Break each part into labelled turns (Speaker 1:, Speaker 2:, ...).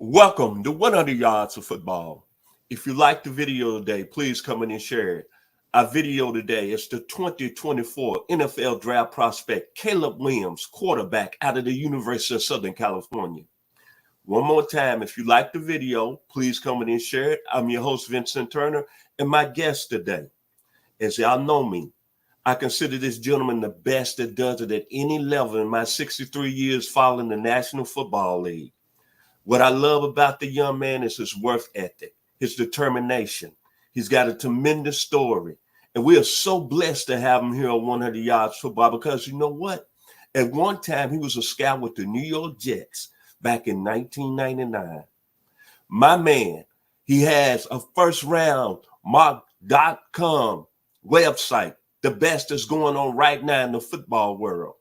Speaker 1: Welcome to 100 Yards of Football. If you like the video today, please come in and share it. Our video today is the 2024 NFL Draft prospect Caleb Williams, quarterback out of the University of Southern California. One more time, if you like the video, please come in and share it. I'm your host, Vincent Turner, and my guest today, as y'all know me, I consider this gentleman the best that does it at any level in my 63 years following the National Football League. What I love about the young man is his work ethic, his determination. He's got a tremendous story. And we are so blessed to have him here on 100 Yards Football because you know what? At one time, he was a scout with the New York Jets back in 1999. My man, he has a first round mock.com website, the best that's going on right now in the football world.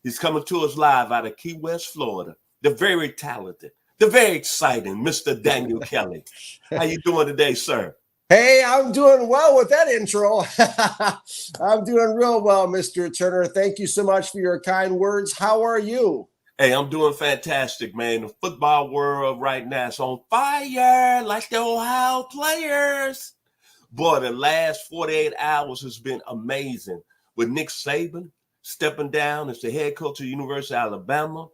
Speaker 1: He's coming to us live out of Key West, Florida. The very talented, the very exciting Mr. Daniel Kelly. How you doing today, sir?
Speaker 2: Hey, I'm doing well with that intro. I'm doing real well, Mr. Turner. Thank you so much for your kind words. How are you?
Speaker 1: Hey, I'm doing fantastic, man. The football world right now is on fire like the Ohio players. Boy, the last 48 hours has been amazing with Nick Saban stepping down as the head coach of the University of Alabama.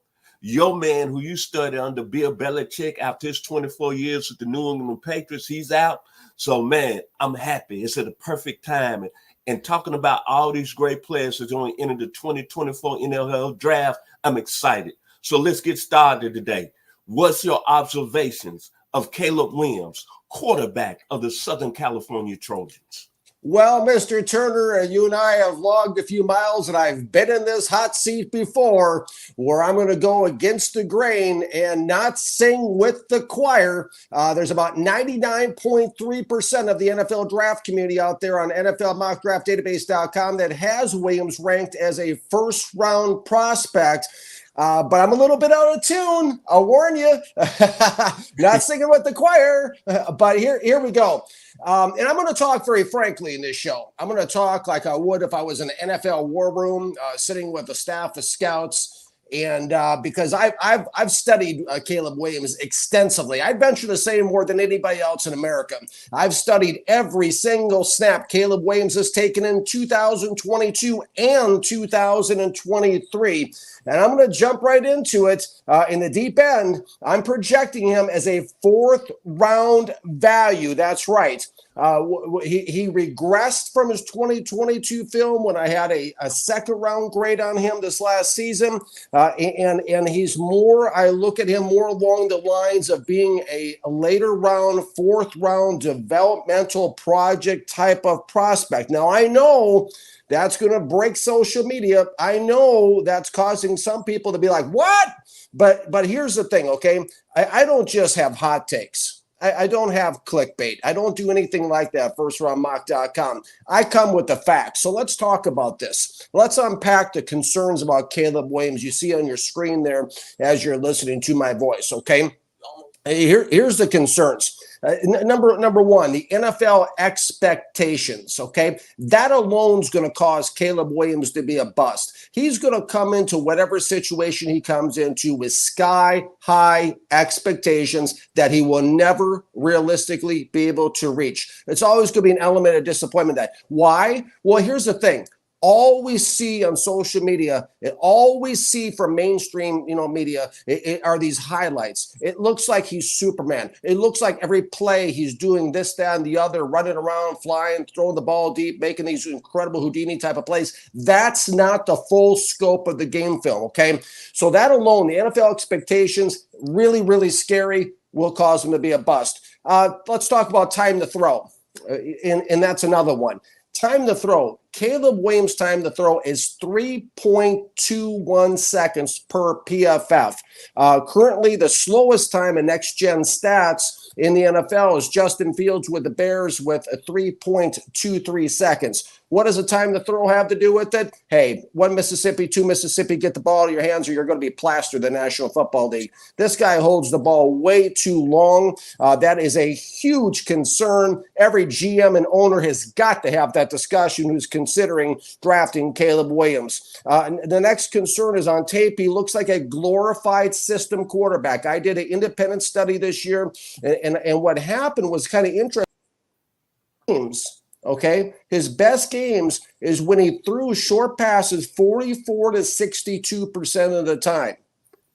Speaker 1: Your man who you studied under, Bill Belichick, after his 24 years with the New England Patriots, he's out. So, man, I'm happy. It's at the perfect time. And talking about all these great players that's going to enter the 2024 NFL Draft, I'm excited. So let's get started today. What's your observations of Caleb Williams, quarterback of the Southern California Trojans?
Speaker 2: Well, Mr. Turner, you and I have logged a few miles, and I've been in this hot seat before where I'm going to go against the grain and not sing with the choir. There's about 99.3% of the NFL draft community out there on NFLmockdraftdatabase.com that has Williams ranked as a first-round prospect. But I'm a little bit out of tune. I'll warn you. Not singing with the choir. But here we go. And I'm going to talk very frankly in this show. I'm going to talk like I would if I was in an NFL war room, sitting with a staff of scouts. And because I've studied Caleb Williams extensively, I venture to say more than anybody else in America. I've studied every single snap Caleb Williams has taken in 2022 and 2023. And I'm going to jump right into it in the deep end. I'm projecting him as a fourth round value. That's right. He regressed from his 2022 film when I had a second round grade on him this last season. And he's more, I look at him more along the lines of being a later round, fourth round developmental project type of prospect. Now, I know that's going to break social media. I know that's causing some people to be like, what? But here's the thing, okay? I don't just have hot takes. I don't have clickbait. I don't do anything like that, first-roundmock.com. I come with the facts. So let's talk about this. Let's unpack the concerns about Caleb Williams you see on your screen there as you're listening to my voice, okay? Here's the concerns. Number one, the NFL expectations, okay? That alone is going to cause Caleb Williams to be a bust. He's going to come into whatever situation he comes into with sky-high expectations that he will never realistically be able to reach. It's always going to be an element of disappointment. Why? Well, here's the thing. All we see on social media, all we see from mainstream, media, are these highlights. It looks like he's Superman. It looks like every play he's doing this, that, and the other, running around, flying, throwing the ball deep, making these incredible Houdini type of plays. That's not the full scope of the game film, okay? So that alone, the NFL expectations, really, really scary, will cause him to be a bust. Let's talk about time to throw, and that's another one. Time to throw. Caleb Williams' time to throw is 3.21 seconds per PFF. Currently, the slowest time in next-gen stats in the NFL is Justin Fields with the Bears with a 3.23 seconds. What does a time to throw have to do with it? Hey, 1 Mississippi, 2 Mississippi, get the ball in your hands or you're going to be plastered in the National Football League. This guy holds the ball way too long. That is a huge concern. Every GM and owner has got to have that discussion who's considering drafting Caleb Williams. The next concern is on tape. He looks like a glorified system quarterback. I did an independent study this year, and what happened was kind of interesting. Okay, his best games is when he threw short passes 44 to 62% of the time.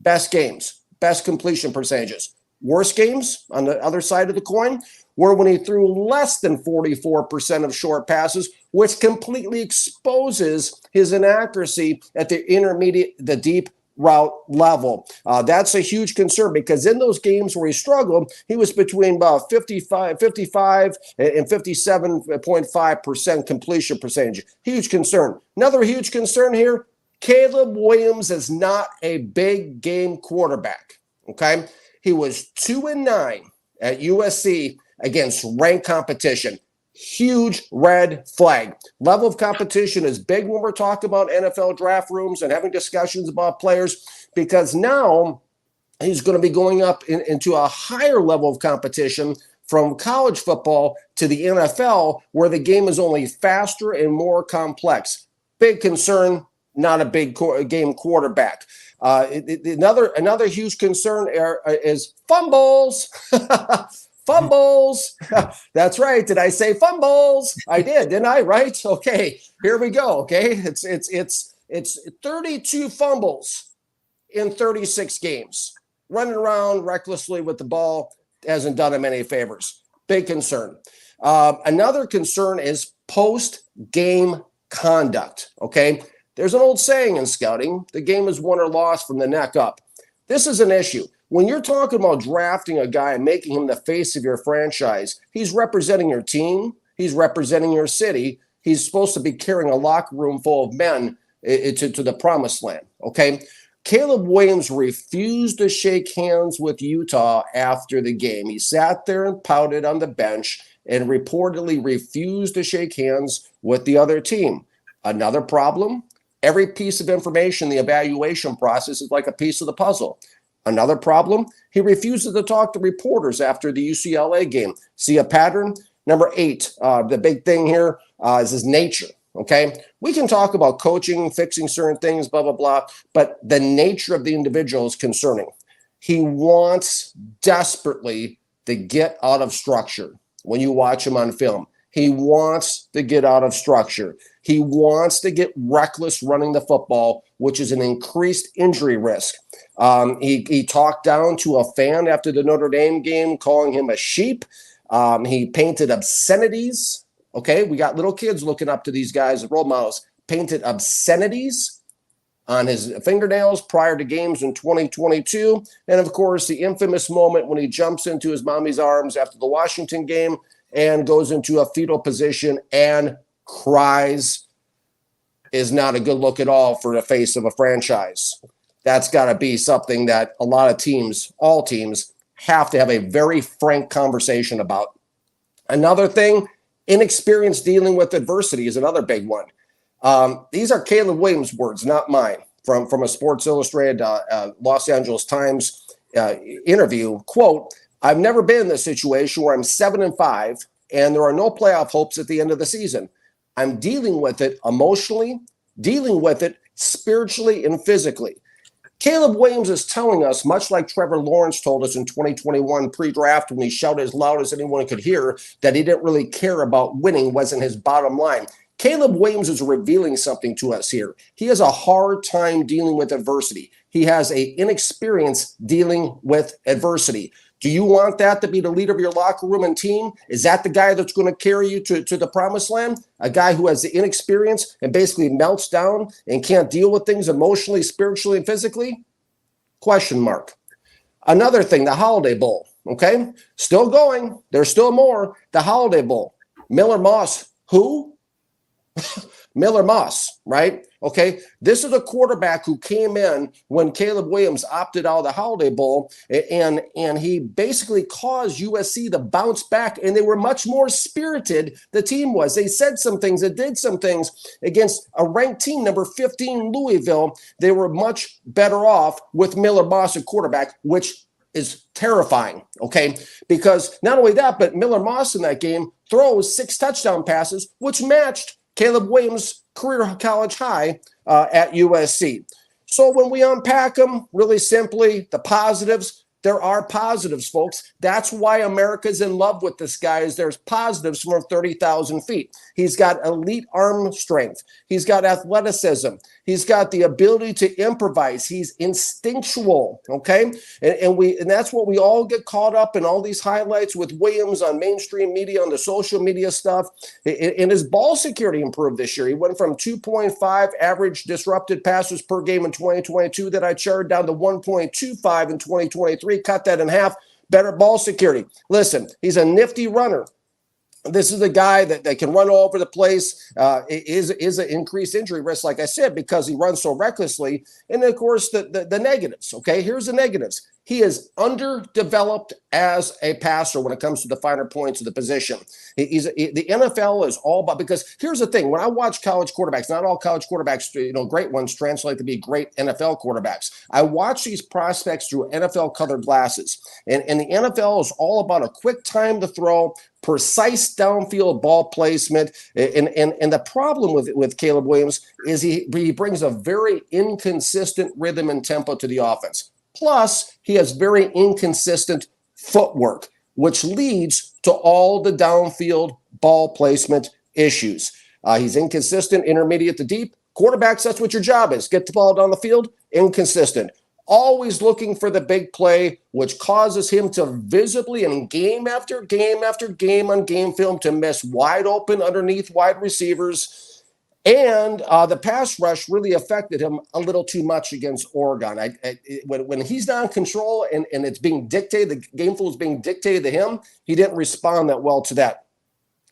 Speaker 2: Best games, best completion percentages. Worst games on the other side of the coin were when he threw less than 44% of short passes, which completely exposes his inaccuracy at the intermediate, the deep route level. That's a huge concern because in those games where he struggled, he was between about 55 and 57.5% completion percentage. Huge concern. Another huge concern here, Caleb Williams is not a big game quarterback, okay? He was 2-9 at USC against ranked competition. Huge red flag. Level of competition is big when we're talking about NFL draft rooms and having discussions about players because now he's going to be going up into a higher level of competition from college football to the NFL where the game is only faster and more complex. Big concern, not a big game quarterback. Another huge concern is fumbles. Fumbles. That's right. Did I say fumbles? I did, didn't I? Right? Okay. Here we go. Okay. It's 32 fumbles in 36 games. Running around recklessly with the ball hasn't done him any favors. Big concern. Another concern is post-game conduct. Okay. There's an old saying in scouting, the game is won or lost from the neck up. This is an issue. When you're talking about drafting a guy and making him the face of your franchise, he's representing your team. He's representing your city. He's supposed to be carrying a locker room full of men to the promised land, okay? Caleb Williams refused to shake hands with Utah after the game. He sat there and pouted on the bench and reportedly refused to shake hands with the other team. Another problem, every piece of information, the evaluation process is like a piece of the puzzle. Another problem, he refuses to talk to reporters after the UCLA game. See a pattern? Number 8, the big thing here is his nature, okay? We can talk about coaching, fixing certain things, blah, blah, blah, but the nature of the individual is concerning. He wants desperately to get out of structure when you watch him on film. He wants to get out of structure. He wants to get reckless running the football, which is an increased injury risk. He talked down to a fan after the Notre Dame game, calling him a sheep. He painted obscenities. Okay, we got little kids looking up to these guys as role models. Painted obscenities on his fingernails prior to games in 2022. And, of course, the infamous moment when he jumps into his mommy's arms after the Washington game and goes into a fetal position and cries is not a good look at all for the face of a franchise. That's got to be something that a lot of teams, all teams, have to have a very frank conversation about. Another thing, inexperience dealing with adversity is another big one. These are Caleb Williams' words, not mine, from a Sports Illustrated Los Angeles Times interview. Quote, I've never been in this situation where I'm 7-5 and there are no playoff hopes at the end of the season. I'm dealing with it emotionally, dealing with it spiritually and physically. Caleb Williams is telling us, much like Trevor Lawrence told us in 2021 pre-draft when he shouted as loud as anyone could hear that he didn't really care about winning, wasn't his bottom line. Caleb Williams is revealing something to us here. He has a hard time dealing with adversity. He has an inexperience dealing with adversity. Do you want that to be the leader of your locker room and team? Is that the guy that's going to carry you to the promised land? A guy who has the inexperience and basically melts down and can't deal with things emotionally, spiritually, and physically? Question mark. Another thing, the Holiday Bowl, okay? Still going. There's still more. The Holiday Bowl. Miller Moss, who? Miller Moss, right? Okay, this is a quarterback who came in when Caleb Williams opted out of the Holiday Bowl, and he basically caused USC to bounce back, and they were much more spirited, the team was. They said some things, they did some things against a ranked team, number 15, Louisville. They were much better off with Miller Moss at quarterback, which is terrifying, okay? Because not only that, but Miller Moss in that game throws 6 touchdown passes, which matched Caleb Williams' career college high at USC. So when we unpack them, really simply, the positives, there are positives, folks. That's why America's in love with this guy, is there's positives from 30,000 feet. He's got elite arm strength. He's got athleticism. He's got the ability to improvise. He's instinctual, okay? And that's what we all get caught up in, all these highlights with Williams on mainstream media, on the social media stuff. And his ball security improved this year. He went from 2.5 average disrupted passes per game in 2022 that I charted down to 1.25 in 2023. Cut that in half. Better ball security. Listen, he's a nifty runner. This is a guy that can run all over the place. Is an increased injury risk, like I said, because he runs so recklessly. And of course, the negatives. Okay, here's the negatives. He is underdeveloped as a passer when it comes to the finer points of the position. The NFL is all about, because here's the thing. When I watch college quarterbacks, not all college quarterbacks, great ones translate to be great NFL quarterbacks. I watch these prospects through NFL colored glasses. And the NFL is all about a quick time to throw, precise downfield ball placement. And the problem with Caleb Williams is he brings a very inconsistent rhythm and tempo to the offense. Plus, he has very inconsistent footwork, which leads to all the downfield ball placement issues. He's inconsistent, intermediate to deep. Quarterbacks, that's what your job is. Get the ball down the field, inconsistent. Always looking for the big play, which causes him to visibly, and game after game after game on game film, to miss wide open underneath wide receivers. And the pass rush really affected him a little too much against Oregon. When he's not in control and it's being dictated, the game flow is being dictated to him, he didn't respond that well to that.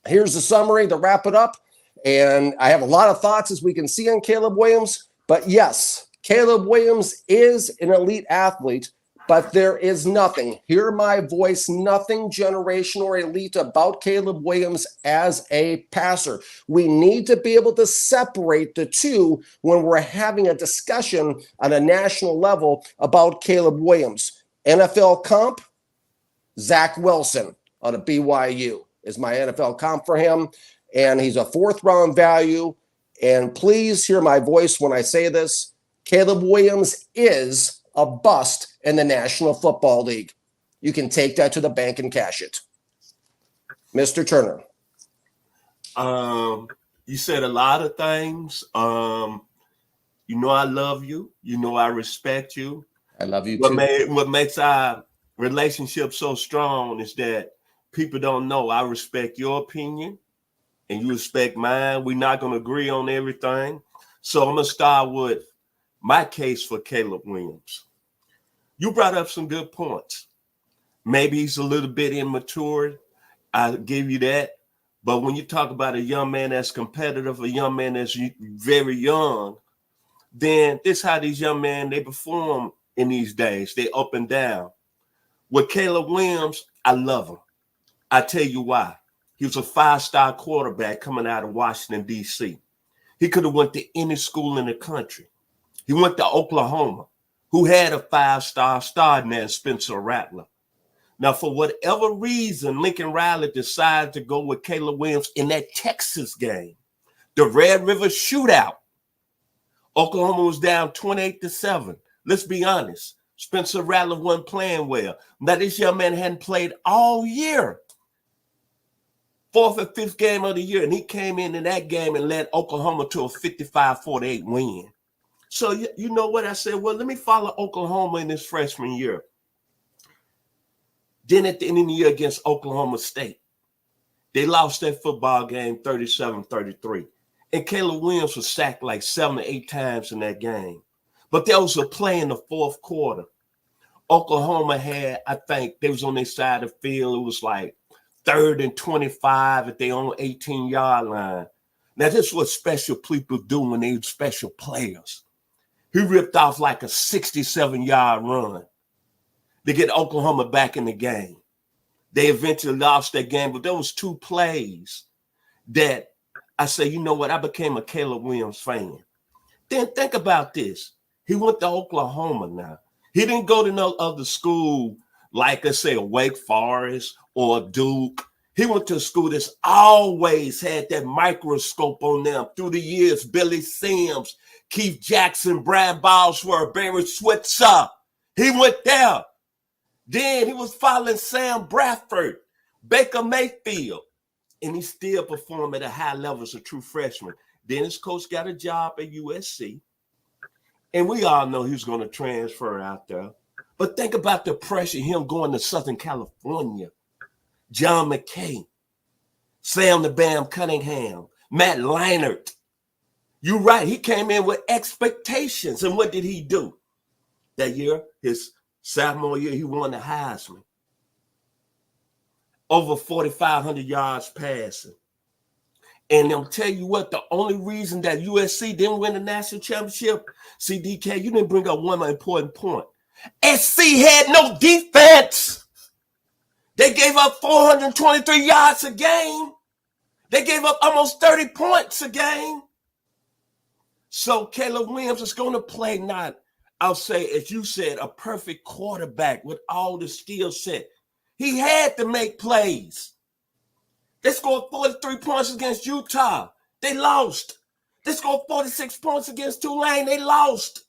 Speaker 2: Here's the summary to wrap it up. And I have a lot of thoughts, as we can see, on Caleb Williams. But yes, Caleb Williams is an elite athlete, but there is nothing, hear my voice, nothing generational or elite about Caleb Williams as a passer. We need to be able to separate the two when we're having a discussion on a national level about Caleb Williams. NFL comp, Zach Wilson out of BYU is my NFL comp for him, and he's a 4th round value. And please hear my voice when I say this. Caleb Williams is a bust in the National Football League. You can take that to the bank and cash it. Mr. Turner.
Speaker 1: You said a lot of things. I love you. I respect you.
Speaker 2: I love you too.
Speaker 1: What makes our relationship so strong is that people don't know I respect your opinion and you respect mine. We're not going to agree on everything. So I'm going to start with my case for Caleb Williams. You brought up some good points. Maybe he's a little bit immature. I'll give you that. But when you talk about a young man that's competitive, a young man that's very young, then this is how these young men, they perform in these days. They up and down. With Caleb Williams, I love him. I tell you why. He was a 5-star quarterback coming out of Washington, D.C. He could have went to any school in the country. He went to Oklahoma, who had a 5-star starting there, Spencer Rattler. Now, for whatever reason, Lincoln Riley decided to go with Caleb Williams in that Texas game, the Red River Shootout. Oklahoma was down 28-7. Let's be honest. Spencer Rattler wasn't playing well. Now, this young man hadn't played all year. 4th or 5th game of the year, and he came in that game and led Oklahoma to a 55-48 win. So you know what? I said, well, let me follow Oklahoma in his freshman year. Then at the end of the year against Oklahoma State, they lost that football game 37-33. And Caleb Williams was sacked like 7 or 8 times in that game. But there was a play in the 4th quarter. Oklahoma had, I think, they was on their side of the field. It was like 3rd and 25 at their own 18-yard line. Now, this is what special people do when they're special players. He ripped off like a 67-yard run to get Oklahoma back in the game. They eventually lost that game, but there was 2 plays that I say, you know what, I became a Caleb Williams fan. Then think about this. He went to Oklahoma now. He didn't go to no other school like, let's say, a Wake Forest or Duke. He went to a school that's always had that microscope on them through the years. Billy Sims, Keith Jackson, Brad Bosworth, Barry Switzer. He went there. Then he was following Sam Bradford, Baker Mayfield, and he still performed at a high level as a true freshman. Then his coach got a job at USC, and we all know he was going to transfer out there. But think about the pressure, him going to Southern California. John McKay, Sam the Bam Cunningham, Matt Leinart. You're right, he came in with expectations, and what did he do? That year, his sophomore year, he won the Heisman. Over 4,500 yards passing. And I'll tell you what, the only reason that USC didn't win the national championship, CDK, you didn't bring up one important point. SC had no defense. They gave up 423 yards a game. They gave up almost 30 points a game. So Caleb Williams is going to play not, I'll say, as you said, a perfect quarterback with all the skill set. He had to make plays. They scored 43 points against Utah. They lost. They scored 46 points against Tulane. They lost.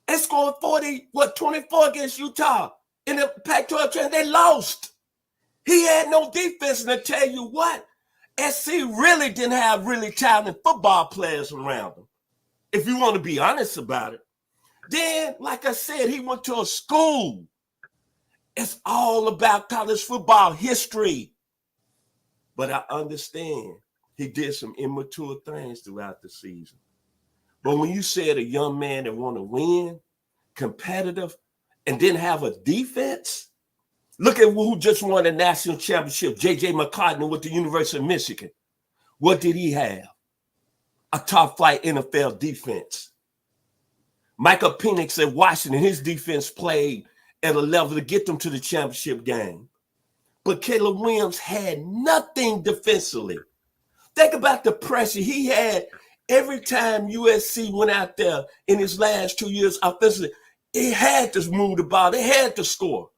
Speaker 1: They scored 24 against Utah in the Pac-12 championship. They lost. He had no defense. And I tell you what, SC really didn't have really talented football players around him, if you want to be honest about it. Then, like I said, he went to a school. It's all about college football history. But I understand he did some immature things throughout the season. But when you said a young man that want to win, competitive, and didn't have a defense, look at who just won the national championship, J.J. McCartney with the University of Michigan. What did he have? A top-flight NFL defense. Michael Penix at Washington, his defense played at a level to get them to the championship game. But Caleb Williams had nothing defensively. Think about the pressure he had every time USC went out there in his last 2 years offensively. It had to move the ball. They had to score.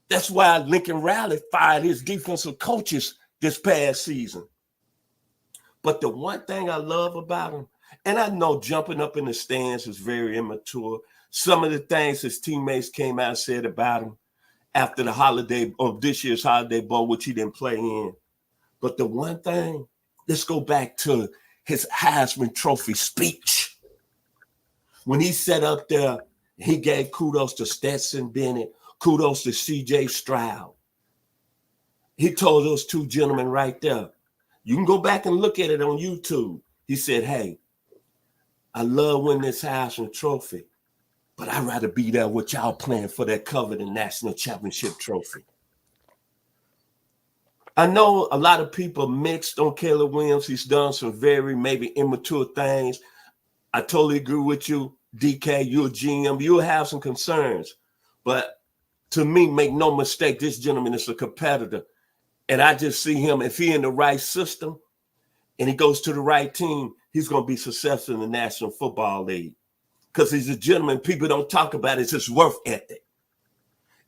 Speaker 1: That's why Lincoln Riley fired his defensive coaches this past season. But the one thing I love about him, and I know jumping up in the stands is very immature. Some of the things his teammates came out and said about him after the holiday of this year's Holiday Bowl, which he didn't play in. But the one thing, let's go back to his Heisman Trophy speech. When he sat up there, he gave kudos to Stetson Bennett, kudos to C.J. Stroud. He told those 2 gentlemen right there, you can go back and look at it on YouTube. He said, hey, I love winning this Heisman Trophy, but I'd rather be there with y'all playing for that coveted national championship trophy. I know a lot of people mixed on Caleb Williams. He's done some very maybe immature things. I totally agree with you, DK. You're a GM. You'll have some concerns. But to me, make no mistake, this gentleman is a competitor. And I just see him, if he in the right system and he goes to the right team, he's going to be successful in the National Football League. Because he's a gentleman people don't talk about. It's his work ethic.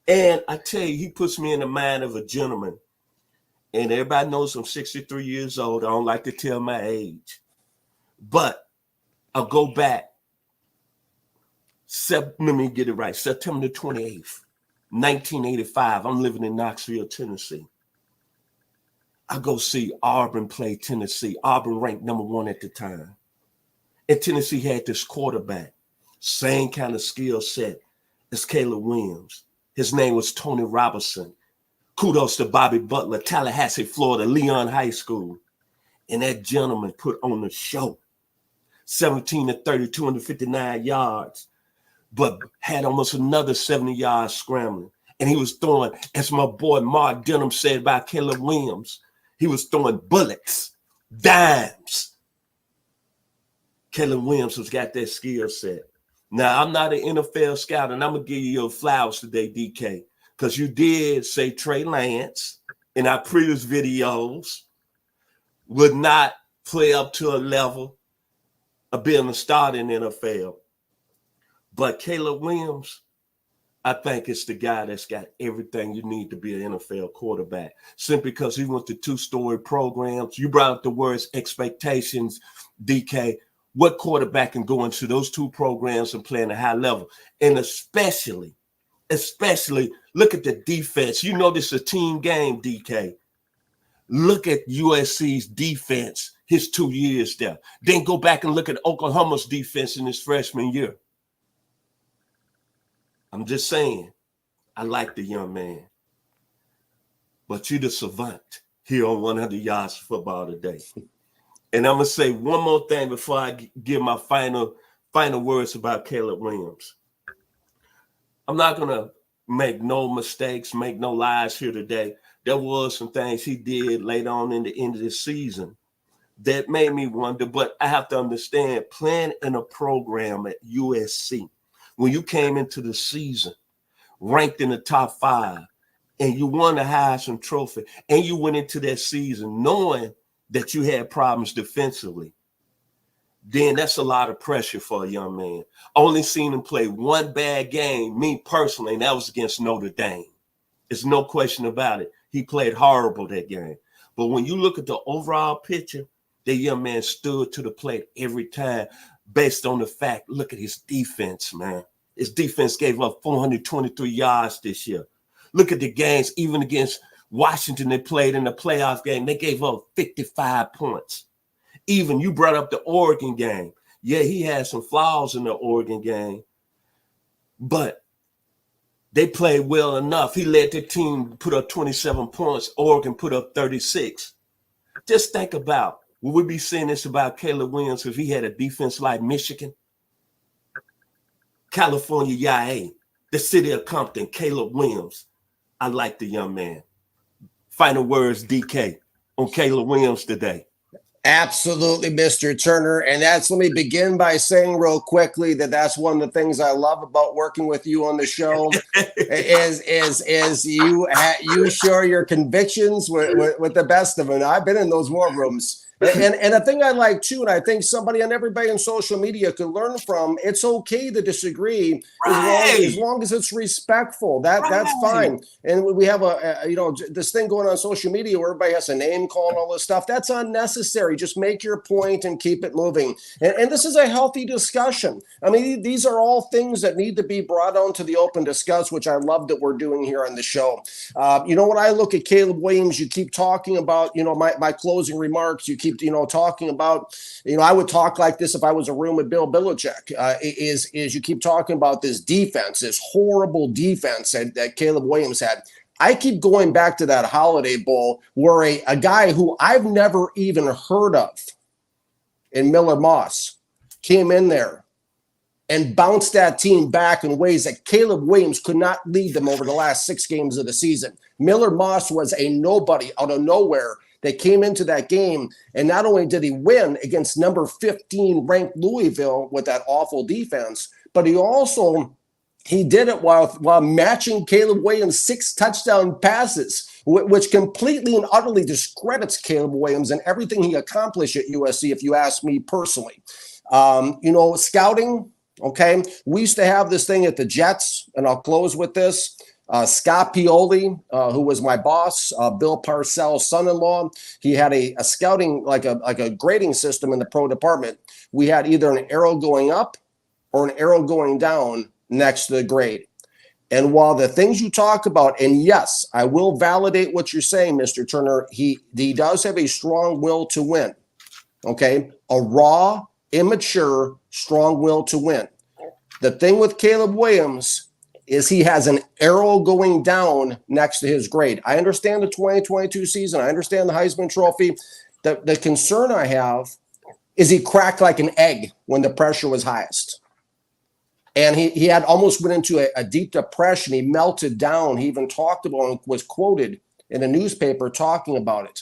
Speaker 1: And I tell you, he puts me in the mind of a gentleman. And everybody knows I'm 63 years old. I don't like to tell my age. But I'll go back. Let me get it right. September the 28th, 1985. I'm living in Knoxville, Tennessee. I go see Auburn play Tennessee. Auburn ranked number 1 at the time. And Tennessee had this quarterback. Same kind of skill set as Caleb Williams. His name was Tony Robinson. Kudos to Bobby Butler, Tallahassee, Florida, Leon High School. And that gentleman put on the show. 17 to 30, 259 yards, but had almost another 70 yards scrambling. And he was throwing, as my boy Mark Denham said about Caleb Williams, he was throwing bullets Dimes. Caleb Williams has got that skill set. Now, I'm not an NFL scout, and I'm going to give you your flowers today, DK, because you did say Trey Lance in our previous videos would not play up to a level of being a starter in the NFL. But Caleb Williams, I think it's the guy that's got everything you need to be an NFL quarterback. Simply because he went to 2-story programs. You brought up the words expectations, DK. What quarterback can go into those 2 programs and play at a high level? And especially, look at the defense. You know this is a team game, DK. Look at USC's defense his 2 years there. Then go back and look at Oklahoma's defense in his freshman year. I'm just saying, I like the young man. But you're the savant here on 100 Yards Football today. And I'm going to say one more thing before I give my final words about Caleb Williams. I'm not going to make no mistakes, make no lies here today. There was some things he did later on in the end of the season that made me wonder, but I have to understand, playing in a program at USC, when you came into the season ranked in the top 5 and you won the Heisman Trophy and you went into that season knowing that you had problems defensively, then that's a lot of pressure for a young man. Only seen him play one bad game, me personally, and that was against Notre Dame. There's no question about it. He played horrible that game. But when you look at the overall picture, that young man stood to the plate every time based on the fact, look at his defense, man. His defense gave up 423 yards this year. Look at the games, even against Washington, they played in the playoff game. They gave up 55 points. Even you brought up the Oregon game. Yeah, he had some flaws in the Oregon game, but they played well enough. He led the team, put up 27 points. Oregon put up 36. Just think about, would we be saying this about Caleb Williams if he had a defense like Michigan? California, YA, the city of Compton, Caleb Williams. I like the young man. Final words, DK, on Caleb Williams today.
Speaker 2: Absolutely, Mr. Turner. And let me begin by saying real quickly that's one of the things I love about working with you on the show is you share your convictions with the best of them. I've been in those war rooms. And a thing I like too, and I think somebody and everybody on social media could learn from, it's okay to disagree as long as it's respectful. That's fine. And we have this thing going on social media where everybody has a name call and all this stuff. That's unnecessary. Just make your point and keep it moving. And this is a healthy discussion. I mean, these are all things that need to be brought onto the open discuss, which I love that we're doing here on the show. When I look at Caleb Williams, you keep talking about, my closing remarks, you keep talking about, I would talk like this if I was a room with Bill Belichick, is you keep talking about this defense, this horrible defense that Caleb Williams had. I keep going back to that Holiday Bowl where a guy who I've never even heard of in Miller Moss came in there and bounced that team back in ways that Caleb Williams could not lead them over the last 6 games of the season. Miller Moss was a nobody out of nowhere that came into that game, and not only did he win against number 15 ranked Louisville with that awful defense, but he did it while matching Caleb Williams' 6 touchdown passes, which completely and utterly discredits Caleb Williams and everything he accomplished at USC, if you ask me personally. Scouting, okay, we used to have this thing at the Jets, and I'll close with this. Scott Pioli, who was my boss, Bill Parcells' son-in-law, he had a scouting, like a grading system in the pro department. We had either an arrow going up or an arrow going down next to the grade. And while the things you talk about, and yes, I will validate what you're saying, Mr. Turner, he does have a strong will to win, okay? A raw, immature, strong will to win. The thing with Caleb Williams is he has an arrow going down next to his grade. I understand the 2022 season. I understand the Heisman Trophy. The concern I have is he cracked like an egg when the pressure was highest. And he had almost went into a deep depression. He melted down. He even talked about and was quoted in a newspaper talking about it.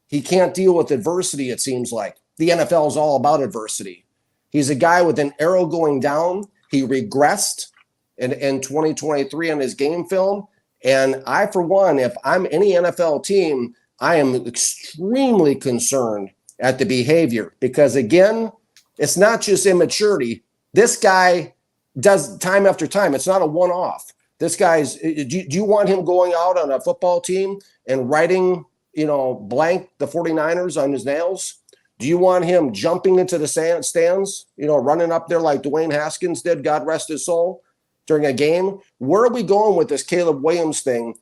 Speaker 2: He can't deal with adversity, it seems like. The NFL is all about adversity. He's a guy with an arrow going down. He regressed in 2023 on his game film. And I, for one, if I'm any NFL team, I am extremely concerned at the behavior because, again, it's not just immaturity. This guy does time after time. It's not a one-off. This guy's, do you want him going out on a football team and writing, blank the 49ers on his nails? Do you want him jumping into the stands, running up there like Dwayne Haskins did, God rest his soul, during a game? Where are we going with this Caleb Williams thing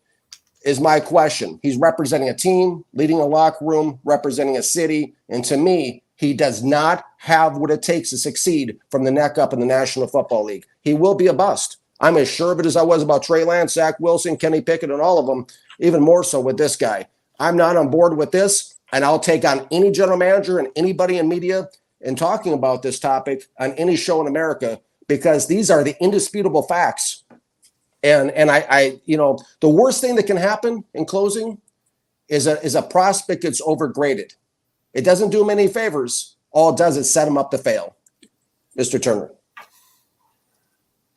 Speaker 2: is my question. He's representing a team, leading a locker room, representing a city. And to me, he does not have what it takes to succeed from the neck up in the National Football League. He will be a bust. I'm as sure of it as I was about Trey Lance, Zach Wilson, Kenny Pickett, and all of them, even more so with this guy. I'm not on board with this, and I'll take on any general manager and anybody in media in talking about this topic on any show in America, because these are the indisputable facts. And I the worst thing that can happen in closing is a prospect gets overgraded. It doesn't do him any favors. All it does is set him up to fail. Mr. Turner.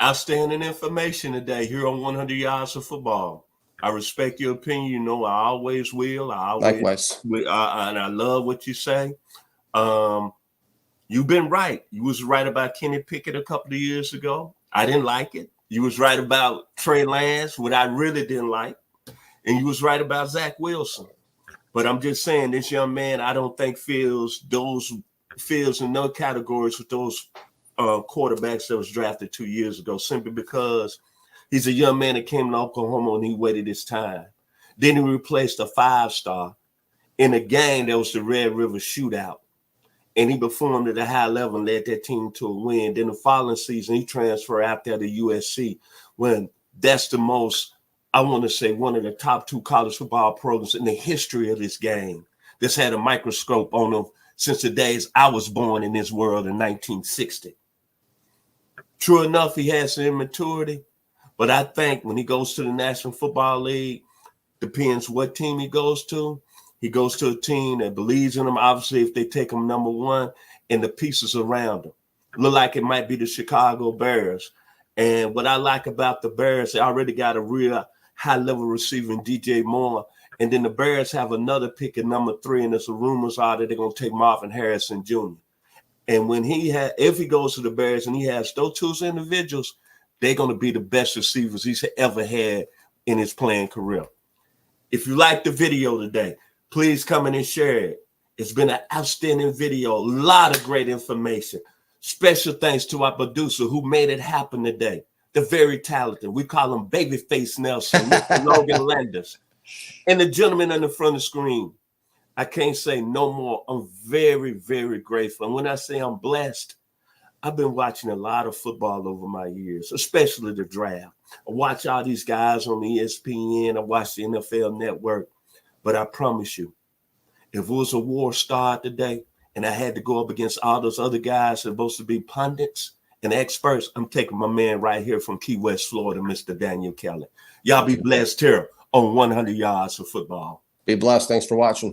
Speaker 1: Outstanding information today here on 100 Yards of Football. I respect your opinion. I always will.
Speaker 2: Likewise.
Speaker 1: And I love what you say. You've been right. You was right about Kenny Pickett a couple of years ago. I didn't like it. You was right about Trey Lance, what I really didn't like. And you was right about Zach Wilson. But I'm just saying, this young man, I don't think fills in no categories with those quarterbacks that was drafted 2 years ago, simply because he's a young man that came to Oklahoma and he waited his time. Then he replaced a 5-star in a game that was the Red River Shootout. And he performed at a high level and led that team to a win. Then the following season, he transferred out there to USC when that's the most, I want to say, one of the top 2 college football programs in the history of this game that's had a microscope on them since the days I was born in this world in 1960. True enough, he has some immaturity, but I think when he goes to the National Football League, depends what team he goes to. He goes to a team that believes in him. Obviously, if they take him number 1 and the pieces around him. Look like it might be the Chicago Bears. And what I like about the Bears, they already got a real high-level receiver in DJ Moore. And then the Bears have another pick at number 3, and there's some rumors out that they're going to take Marvin Harrison Jr. And if he goes to the Bears and he has those 2 individuals, they're going to be the best receivers he's ever had in his playing career. If you like the video today, please come in and share it. It's been an outstanding video, a lot of great information. Special thanks to our producer who made it happen today. The very talented. We call him Babyface Nelson, Mr. Logan Landers. And the gentleman on the front of the screen. I can't say no more. I'm very, very grateful. And when I say I'm blessed, I've been watching a lot of football over my years, especially the draft. I watch all these guys on ESPN. I watch the NFL Network. But I promise you, if it was a war start today and I had to go up against all those other guys that are supposed to be pundits and experts, I'm taking my man right here from Key West, Florida, Mr. Daniel Kelly. Y'all be blessed here on 100 Yards of Football.
Speaker 2: Be blessed. Thanks for watching.